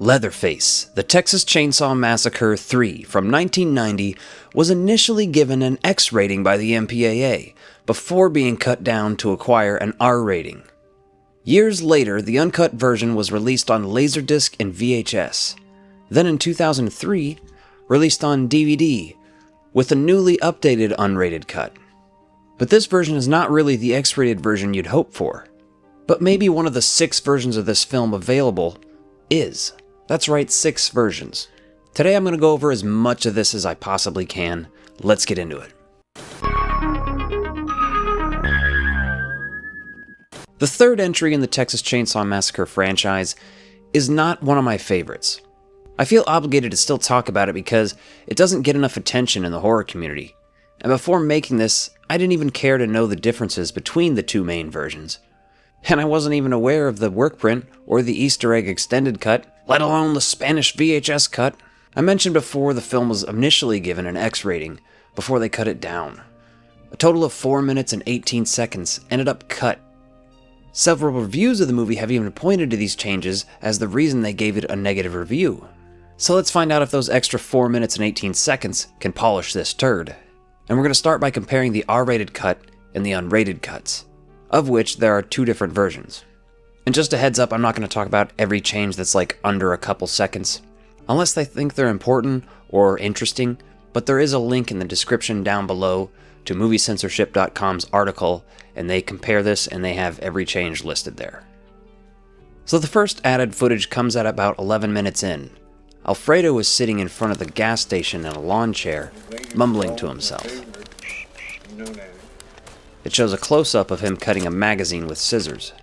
Leatherface, The Texas Chainsaw Massacre 3 from 1990 was initially given an X rating by the MPAA before being cut down to acquire an R rating. Years later, the uncut version was released on Laserdisc and VHS. Then in 2003, released on DVD with a newly updated unrated cut. But this version is not really the X-rated version you'd hope for. But maybe one of the 6 versions of this film available is. That's right, 6 versions. Today I'm going to go over as much of this as I possibly can. Let's get into it. The third entry in the Texas Chainsaw Massacre franchise is not one of my favorites. I feel obligated to still talk about it because it doesn't get enough attention in the horror community. And before making this, I didn't even care to know the differences between the 2 main versions. And I wasn't even aware of the Workprint or the Easter egg extended cut, let alone the Spanish VHS cut. I mentioned before the film was initially given an X rating before they cut it down. A total of 4 minutes and 18 seconds ended up cut. Several reviews of the movie have even pointed to these changes as the reason they gave it a negative review. So let's find out if those extra 4 minutes and 18 seconds can polish this turd. And we're going to start by comparing the R-rated cut and the unrated cuts, of which there are 2 different versions. And just a heads up, I'm not going to talk about every change that's like under a couple seconds, unless they think they're important or interesting, but there is a link in the description down below to moviecensorship.com's article, and they compare this and they have every change listed there. So the first added footage comes at about 11 minutes in. Alfredo is sitting in front of the gas station in a lawn chair, mumbling to himself. It shows a close-up of him cutting a magazine with scissors.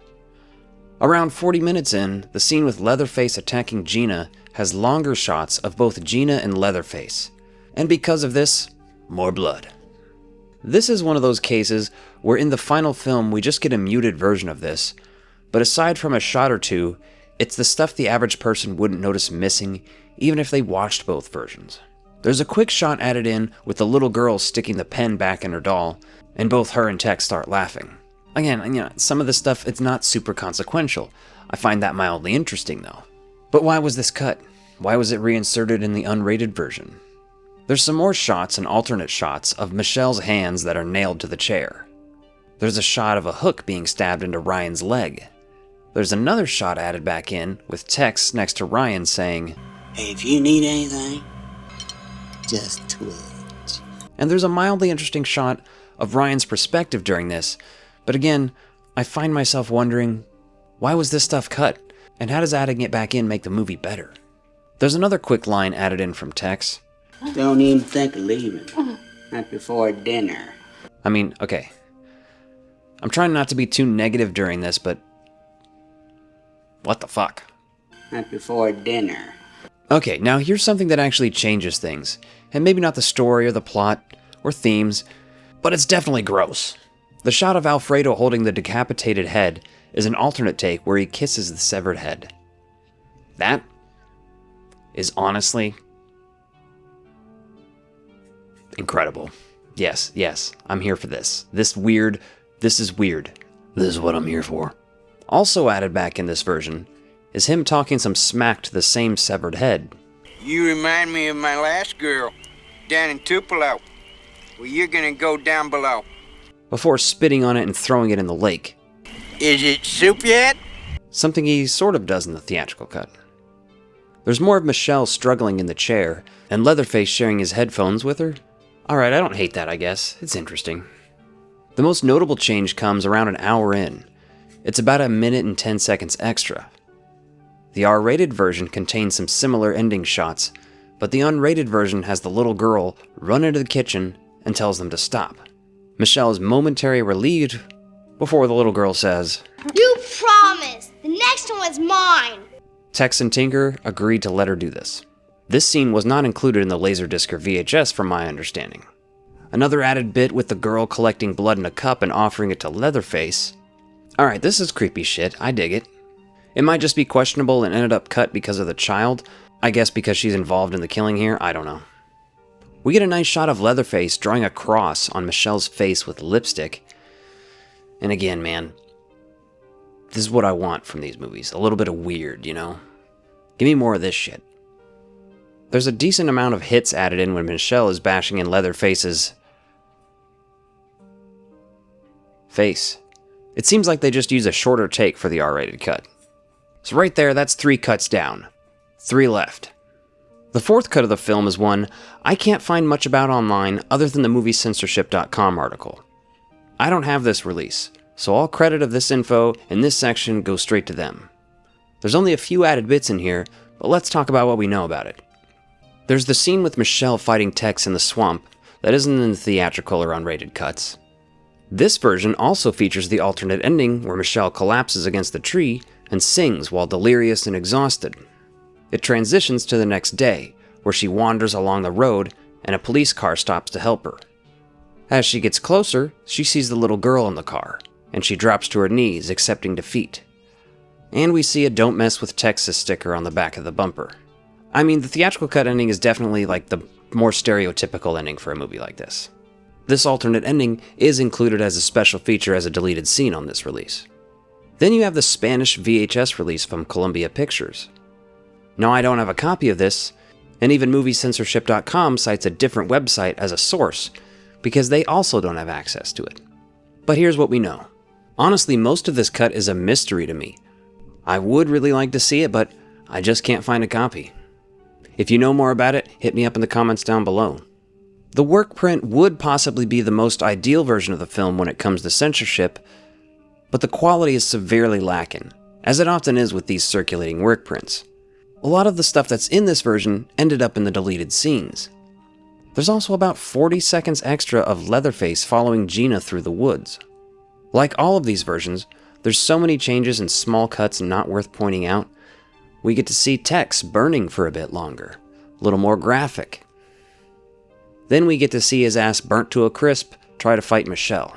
Around 40 minutes in, the scene with Leatherface attacking Gina has longer shots of both Gina and Leatherface. And because of this, more blood. This is one of those cases where in the final film we just get a muted version of this, but aside from a shot or 2, it's the stuff the average person wouldn't notice missing even if they watched both versions. There's a quick shot added in with the little girl sticking the pen back in her doll, and both her and Tex start laughing. Again, some of this stuff, it's not super consequential. I find that mildly interesting though. But why was this cut? Why was it reinserted in the unrated version? There's some more shots and alternate shots of Michelle's hands that are nailed to the chair. There's a shot of a hook being stabbed into Ryan's leg. There's another shot added back in with Tex next to Ryan saying, "Hey, if you need anything, just twitch." And there's a mildly interesting shot of Ryan's perspective during this, but again, I find myself wondering, why was this stuff cut? And how does adding it back in make the movie better? There's another quick line added in from Tex. "Don't even think of leaving. Not before dinner." Okay. I'm trying not to be too negative during this, but what the fuck? "Not before dinner." Okay, now here's something that actually changes things. And maybe not the story or the plot or themes, but it's definitely gross. The shot of Alfredo holding the decapitated head is an alternate take where he kisses the severed head. That is honestly incredible. Yes, I'm here for this. This is weird. This is what I'm here for. Also added back in this version is him talking some smack to the same severed head. "You remind me of my last girl, down in Tupelo. Well, you're gonna go down below." Before spitting on it and throwing it in the lake. "Is it soup yet?" Something he sort of does in the theatrical cut. There's more of Michelle struggling in the chair, and Leatherface sharing his headphones with her. Alright, I don't hate that, I guess. It's interesting. The most notable change comes around an hour in. It's about 1 minute and 10 seconds extra. The R-rated version contains some similar ending shots, but the unrated version has the little girl run into the kitchen and tells them to stop. Michelle is momentarily relieved before the little girl says, "You promised! The next one was mine!" Tex and Tinker agreed to let her do this. This scene was not included in the Laserdisc or VHS from my understanding. Another added bit with the girl collecting blood in a cup and offering it to Leatherface. Alright, this is creepy shit, I dig it. It might just be questionable and ended up cut because of the child. I guess because she's involved in the killing here, I don't know. We get a nice shot of Leatherface drawing a cross on Michelle's face with lipstick. And again, man, this is what I want from these movies. A little bit of weird, you know? Give me more of this shit. There's a decent amount of hits added in when Michelle is bashing in Leatherface's face. It seems like they just use a shorter take for the R-rated cut. So right there, that's 3 cuts down. 3 left. The 4th cut of the film is one I can't find much about online other than the moviecensorship.com article. I don't have this release, so all credit of this info in this section goes straight to them. There's only a few added bits in here, but let's talk about what we know about it. There's the scene with Michelle fighting Tex in the swamp that isn't in the theatrical or unrated cuts. This version also features the alternate ending where Michelle collapses against the tree and sings while delirious and exhausted. It transitions to the next day, where she wanders along the road and a police car stops to help her. As she gets closer, she sees the little girl in the car, and she drops to her knees, accepting defeat. And we see a "Don't Mess with Texas" sticker on the back of the bumper. I mean, the theatrical cut ending is definitely like the more stereotypical ending for a movie like this. This alternate ending is included as a special feature as a deleted scene on this release. Then you have the Spanish VHS release from Columbia Pictures. Now, I don't have a copy of this, and even moviecensorship.com cites a different website as a source because they also don't have access to it. But here's what we know. Honestly, most of this cut is a mystery to me. I would really like to see it, but I just can't find a copy. If you know more about it, hit me up in the comments down below. The Workprint would possibly be the most ideal version of the film when it comes to censorship, but the quality is severely lacking, as it often is with these circulating Workprints. A lot of the stuff that's in this version ended up in the deleted scenes. There's also about 40 seconds extra of Leatherface following Gina through the woods. Like all of these versions, there's so many changes and small cuts not worth pointing out. We get to see Tex burning for a bit longer, a little more graphic. Then we get to see his ass burnt to a crisp try to fight Michelle.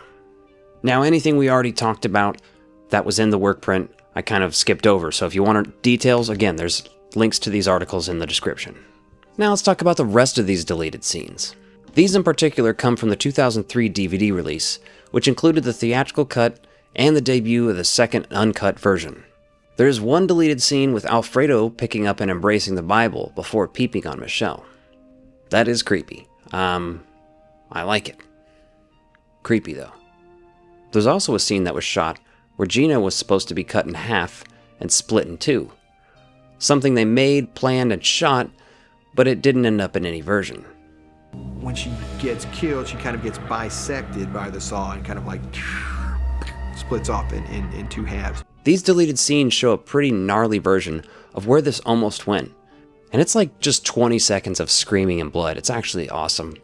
Now, anything we already talked about that was in the Workprint, I kind of skipped over, so if you want details, again, there's links to these articles in the description. Now let's talk about the rest of these deleted scenes. These in particular come from the 2003 DVD release, which included the theatrical cut and the debut of the second uncut version. There is one deleted scene with Alfredo picking up and embracing the Bible before peeping on Michelle. That is creepy. I like it. Creepy though. There's also a scene that was shot where Gina was supposed to be cut in half and split in 2. Something they made, planned, and shot, but it didn't end up in any version. When she gets killed, she kind of gets bisected by the saw and kind of like splits off in 2 halves. These deleted scenes show a pretty gnarly version of where this almost went. And it's like just 20 seconds of screaming and blood. It's actually awesome.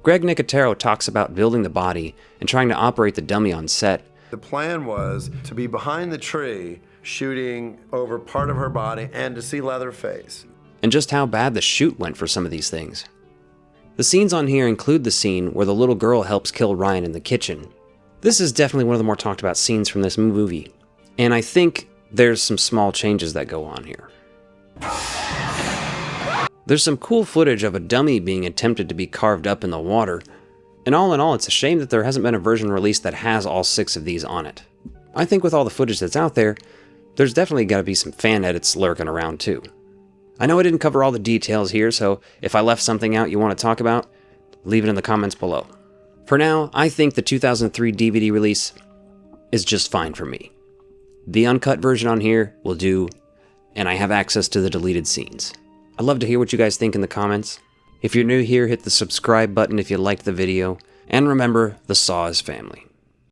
Greg Nicotero talks about building the body and trying to operate the dummy on set. The plan was to be behind the tree, shooting over part of her body and to see Leatherface. And just how bad the shoot went for some of these things. The scenes on here include the scene where the little girl helps kill Ryan in the kitchen. This is definitely one of the more talked about scenes from this movie. And I think there's some small changes that go on here. There's some cool footage of a dummy being attempted to be carved up in the water, and all in all, it's a shame that there hasn't been a version released that has all 6 of these on it. I think with all the footage that's out there, there's definitely got to be some fan edits lurking around too. I know I didn't cover all the details here, so if I left something out you want to talk about, leave it in the comments below. For now, I think the 2003 DVD release is just fine for me. The uncut version on here will do, and I have access to the deleted scenes. I'd love to hear what you guys think in the comments. If you're new here, hit the subscribe button if you liked the video, and remember, the Saw is family.